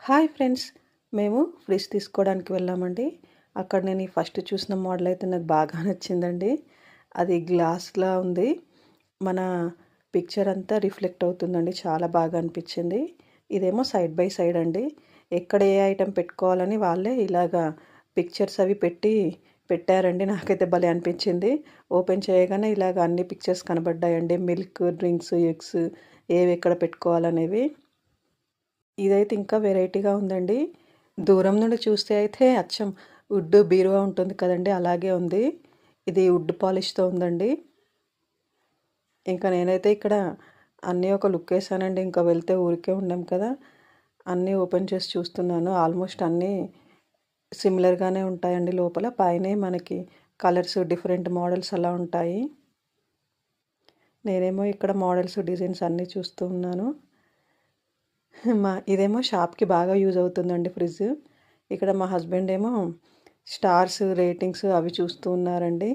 Hi friends, మేము fridge తీసుకోవడానికి వెళ్ళామండి. అక్కడ నేను ఈ ఫస్ట్ చూసిన మోడల్ అయితే నాకు బాగా నచ్చిందండి. అది గ్లాస్‌లా ఉంది. మన పిక్చర్ అంతా రిఫ్లెక్ట్ అవుతుందండి. చాలా బాగా అనిపించింది. ఇదేమో సైడ్ బై సైడ్ అండి. ఎక్కడ ఏ ఐటెమ్ పెట్టుకోవాలని వాళ్ళే ఇలాగా పిక్చర్స్ అవి పెట్టారండి. నాకైతే భలే అనిపించింది. ఓపెన్ చేయగానే ఇలాగ అన్ని పిక్చర్స్ కనబడ్డాయండి. మిల్క్, డ్రింక్స్, ఎగ్స్ ఏవి ఎక్కడ పెట్టుకోవాలనేవి. ఇదైతే ఇంకా వెరైటీగా ఉందండి. దూరం నుండి చూస్తే అయితే అచ్చం వుడ్ బీరువా ఉంటుంది కదండీ! అలాగే ఉంది. ఇది వుడ్ పాలిష్‌తో ఉందండి. ఇంకా నేనైతే ఇక్కడ అన్నీ ఒక లుక్కేసానండి. ఇంకా వెళ్తే ఊరికే ఉండం కదా! అన్నీ ఓపెన్ చేసి చూస్తున్నాను. ఆల్మోస్ట్ అన్నీ సిమిలర్‌గానే ఉంటాయండి లోపల. పైనే మనకి కలర్స్ డిఫరెంట్ మోడల్స్ అలా ఉంటాయి. నేనేమో ఇక్కడ మోడల్స్, డిజైన్స్ అన్నీ చూస్తూ ఉన్నాను. ఇదేమో షాప్‌కి బాగా యూజ్ అవుతుందండి ఫ్రిడ్జ్. ఇక్కడ మా హస్బెండ్ ఏమో స్టార్స్, రేటింగ్స్ అవి చూస్తూ ఉన్నారండి.